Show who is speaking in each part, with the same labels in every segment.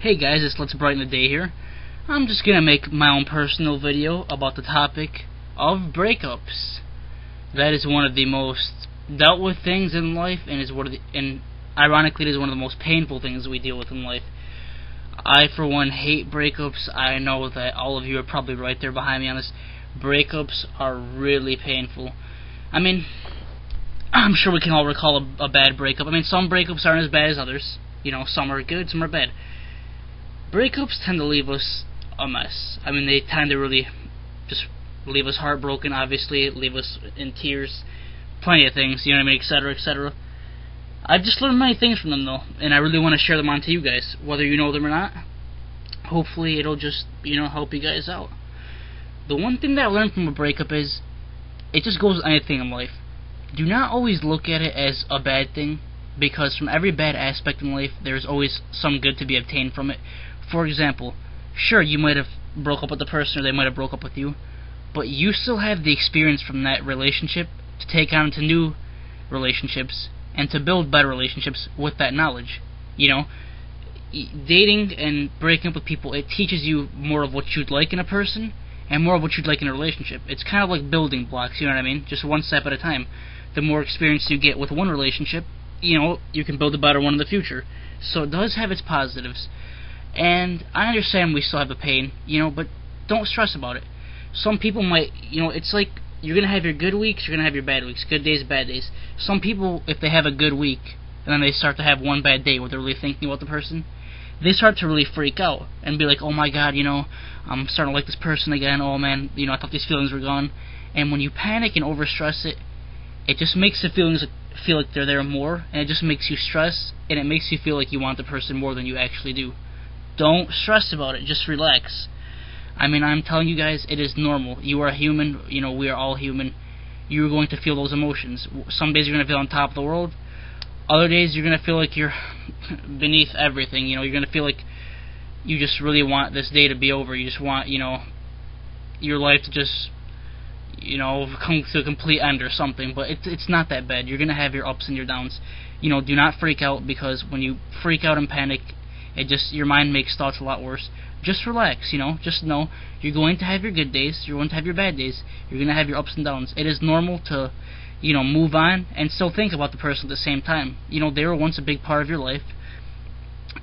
Speaker 1: Hey guys, it's Let's Brighten the Day here. I'm just gonna make my own personal video about the topic of breakups. That is one of the most dealt with things in life, and ironically, it is one of the most painful things we deal with in life. I, for one, hate breakups. I know that all of you are probably right there behind me on this. Breakups are really painful. I mean, I'm sure we can all recall a bad breakup. I mean, some breakups aren't as bad as others. You know, some are good, some are bad. Breakups tend to leave us a mess. I mean, they tend to really just leave us heartbroken, obviously, leave us in tears, plenty of things, you know what I mean, etc., etc. I've just learned many things from them, though, and I really want to share them on to you guys, whether you know them or not. Hopefully it'll just, help you guys out. The one thing that I learned from a breakup is, it just goes with anything in life. Do not always look at it as a bad thing, because from every bad aspect in life, there's always some good to be obtained from it. For example, sure, you might have broke up with the person, or they might have broke up with you, but you still have the experience from that relationship to take on to new relationships and to build better relationships with that knowledge. Dating and breaking up with people, it teaches you more of what you'd like in a person and more of what you'd like in a relationship. It's kind of like building blocks, you know what I mean? Just one step at a time. The more experience you get with one relationship, you can build a better one in the future. So it does have its positives. And I understand we still have the pain, but don't stress about it. Some people might, it's like you're going to have your good weeks, you're going to have your bad weeks, good days, bad days. Some people, if they have a good week, and then they start to have one bad day where they're really thinking about the person, they start to really freak out and be like, oh my god, I'm starting to like this person again, oh man, I thought these feelings were gone. And when you panic and overstress it, it just makes the feelings feel like they're there more, and it just makes you stress, and it makes you feel like you want the person more than you actually do. Don't stress about it, just relax. I mean, I'm telling you guys, it is normal. You are human, we are all human. You're going to feel those emotions. Some days you're going to feel on top of the world. Other days you're going to feel like you're beneath everything. You're going to feel like you just really want this day to be over. You just want, your life to just, come to a complete end or something. But it's not that bad. You're going to have your ups and your downs. Do not freak out, because when you freak out and panic, your mind makes thoughts a lot worse. Just relax, just know you're going to have your good days, you're going to have your bad days, you're going to have your ups and downs. It is normal to, move on and still think about the person at the same time. They were once a big part of your life,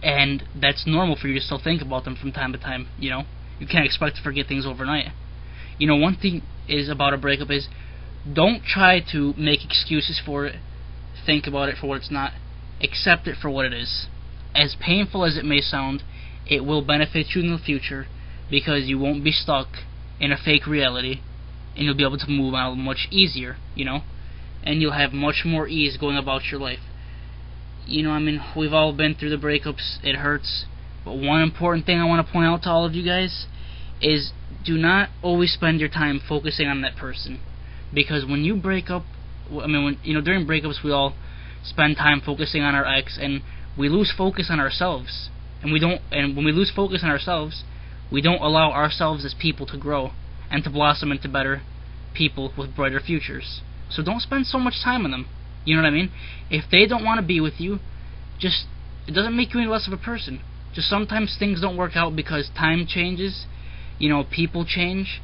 Speaker 1: and that's normal for you to still think about them from time to time. You can't expect to forget things overnight. One thing is about a breakup is, don't try to make excuses for it, think about it for what it's not, accept it for what it is. As painful as it may sound, it will benefit you in the future, because you won't be stuck in a fake reality, and you'll be able to move on much easier, and you'll have much more ease going about your life. I mean, we've all been through the breakups, it hurts, but one important thing I want to point out to all of you guys is, do not always spend your time focusing on that person, because when you break up, during breakups we all spend time focusing on our ex, and we lose focus on ourselves, and when we lose focus on ourselves, we don't allow ourselves as people to grow and to blossom into better people with brighter futures. So don't spend so much time on them. You know what I mean? If they don't want to be with you, it doesn't make you any less of a person. Just sometimes things don't work out because time changes, people change,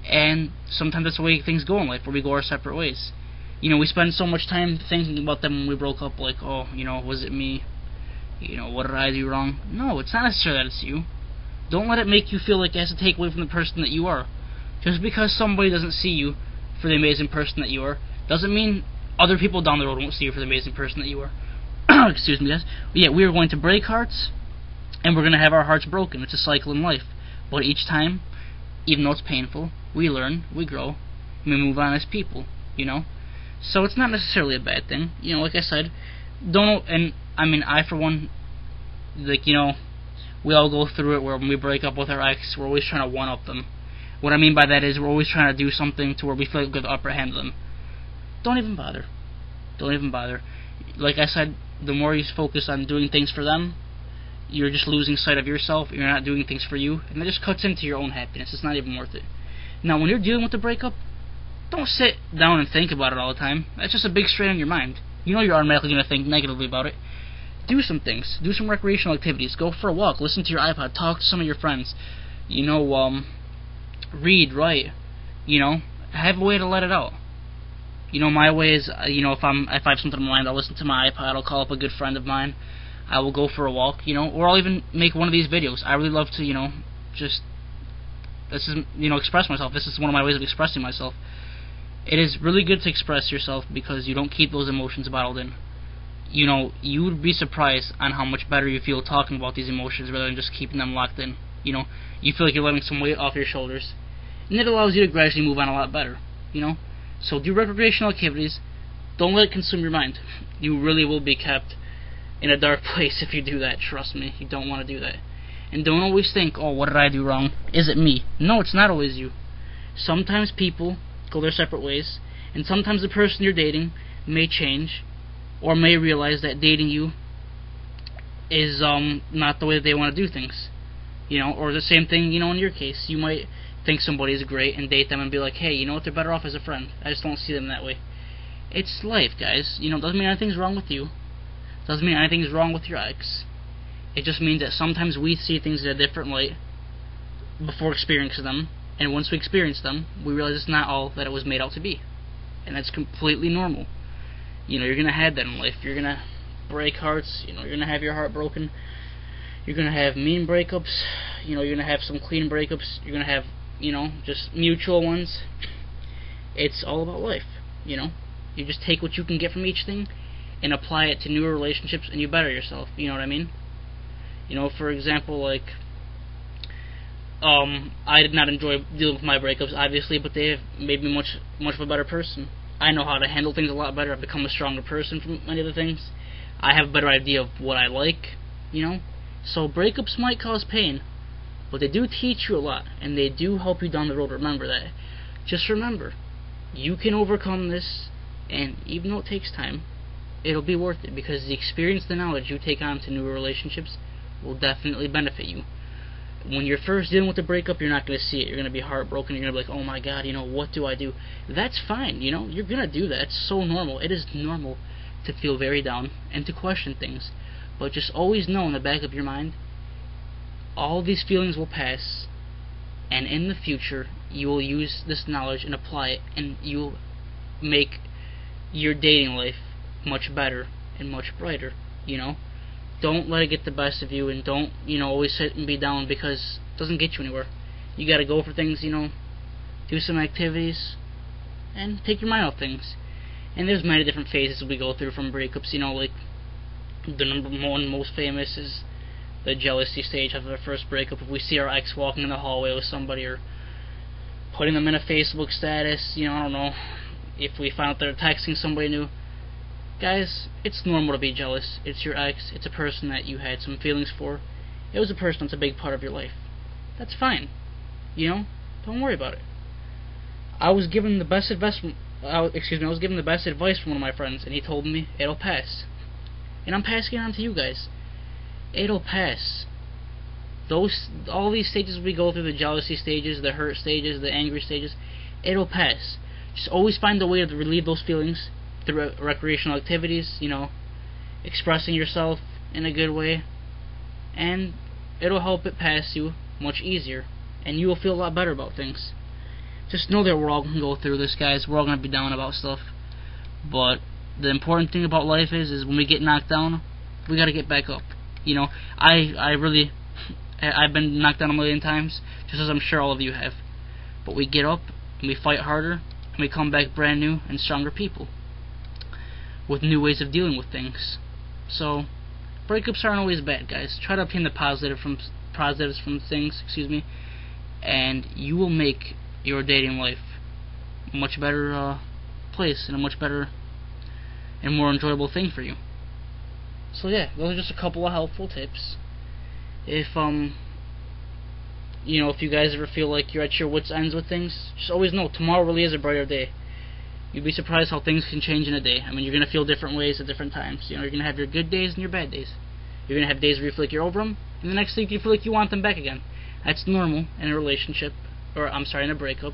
Speaker 1: and sometimes that's the way things go in life, where we go our separate ways. We spend so much time thinking about them when we broke up, like, oh, was it me? What did I do wrong? No, it's not necessarily that it's you. Don't let it make you feel like it has to take away from the person that you are. Just because somebody doesn't see you for the amazing person that you are, doesn't mean other people down the road won't see you for the amazing person that you are. Excuse me, guys. But yeah, we are going to break hearts, and we're going to have our hearts broken. It's a cycle in life. But each time, even though it's painful, we learn, we grow, and we move on as people, So it's not necessarily a bad thing. Like I said, I, for one, we all go through it where when we break up with our ex, we're always trying to one-up them. What I mean by that is, we're always trying to do something to where we feel like we have the upper hand of them. Don't even bother. Don't even bother. Like I said, the more you focus on doing things for them, you're just losing sight of yourself, you're not doing things for you, and that just cuts into your own happiness. It's not even worth it. Now, when you're dealing with the breakup, don't sit down and think about it all the time. That's just a big strain on your mind. You're automatically going to think negatively about it. do some things. Do some recreational activities. Go for a walk. Listen to your iPod. Talk to some of your friends. Read, write. Have a way to let it out. My way is, if I have something in mind, I'll listen to my iPod. I'll call up a good friend of mine. I will go for a walk. Or I'll even make one of these videos. I really love to, express myself. This is one of my ways of expressing myself. It is really good to express yourself because you don't keep those emotions bottled in. You would be surprised on how much better you feel talking about these emotions rather than just keeping them locked in. You feel like you're letting some weight off your shoulders, and it allows you to gradually move on a lot better. So do recreational activities. Don't let it consume your mind. You really will be kept in a dark place if you do that. Trust me, you don't want to do that. And don't always think, oh, what did I do wrong? Is it me? No, it's not always you. Sometimes people go their separate ways, and sometimes the person you're dating may change, or may realize that dating you is not the way that they want to do things. Or the same thing, in your case. You might think somebody is great and date them and be like, hey, they're better off as a friend. I just don't see them that way. It's life, guys. Doesn't mean anything's wrong with you. Doesn't mean anything's wrong with your ex. It just means that sometimes we see things in a different light before experiencing them, and once we experience them, we realize it's not all that it was made out to be. And that's completely normal. You're going to have that in life. You're going to break hearts. You're going to have your heart broken. You're going to have mean breakups. You're going to have some clean breakups. You're going to have, just mutual ones. It's all about life, You just take what you can get from each thing and apply it to newer relationships, and you better yourself. You know what I mean? For example, I did not enjoy dealing with my breakups, obviously, but they have made me much of a better person. I know how to handle things a lot better. I've become a stronger person from many of the things. I have a better idea of what I like, So breakups might cause pain, but they do teach you a lot, and they do help you down the road. Remember that. Just remember, you can overcome this, and even though it takes time, it'll be worth it, because the experience, the knowledge you take on to newer relationships will definitely benefit you. When you're first dealing with a breakup, you're not going to see it. You're going to be heartbroken. You're going to be like, oh my god, what do I do? That's fine, you're going to do that. It's so normal. It is normal to feel very down and to question things. But just always know in the back of your mind, all these feelings will pass, and in the future, you will use this knowledge and apply it, and you'll make your dating life much better and much brighter. Don't let it get the best of you, and don't always sit and be down, because it doesn't get you anywhere. You got to go for things, do some activities and take your mind off things. And there's many different phases we go through from breakups. Like the number one most famous is the jealousy stage after the first breakup. If we see our ex walking in the hallway with somebody, or putting them in a Facebook status, I don't know, if we find out they're texting somebody new. Guys, it's normal to be jealous. It's your ex. It's a person that you had some feelings for. It was a person that's a big part of your life. That's fine. Don't worry about it. I was given the best advice from one of my friends, and he told me it'll pass. And I'm passing it on to you guys. It'll pass. All these stages we go through, the jealousy stages, the hurt stages, the angry stages, it'll pass. Just always find a way to relieve those feelings through recreational activities, expressing yourself in a good way, and it'll help it pass you much easier, and you will feel a lot better about things. Just know that we're all going to go through this, guys. We're all going to be down about stuff, but the important thing about life is when we get knocked down, we got to get back up. I've been knocked down a million times, just as I'm sure all of you have, but we get up and we fight harder, and we come back brand new and stronger people with new ways of dealing with things. So breakups aren't always bad, guys. Try to obtain the positives from things, and you will make your dating life a much better place, and a much better and more enjoyable thing for you. So yeah, those are just a couple of helpful tips. If if you guys ever feel like you're at your wits' ends with things, just always know tomorrow really is a brighter day. You'd be surprised how things can change in a day. You're going to feel different ways at different times. You're going to have your good days and your bad days. You're going to have days where you feel like you're over them, and the next day you feel like you want them back again. That's normal in a relationship, in a breakup,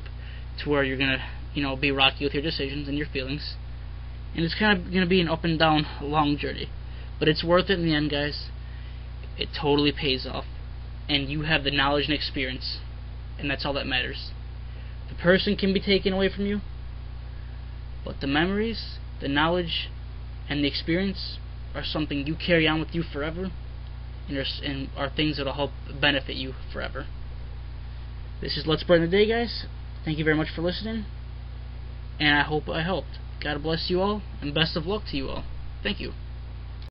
Speaker 1: to where you're going to, be rocky with your decisions and your feelings. And it's kind of going to be an up and down, long journey. But it's worth it in the end, guys. It totally pays off. And you have the knowledge and experience. And that's all that matters. The person can be taken away from you, but the memories, the knowledge, and the experience are something you carry on with you forever, and are things that will help benefit you forever. This is Let's Brighten the Day, guys. Thank you very much for listening, and I hope I helped. God bless you all, and best of luck to you all. Thank you.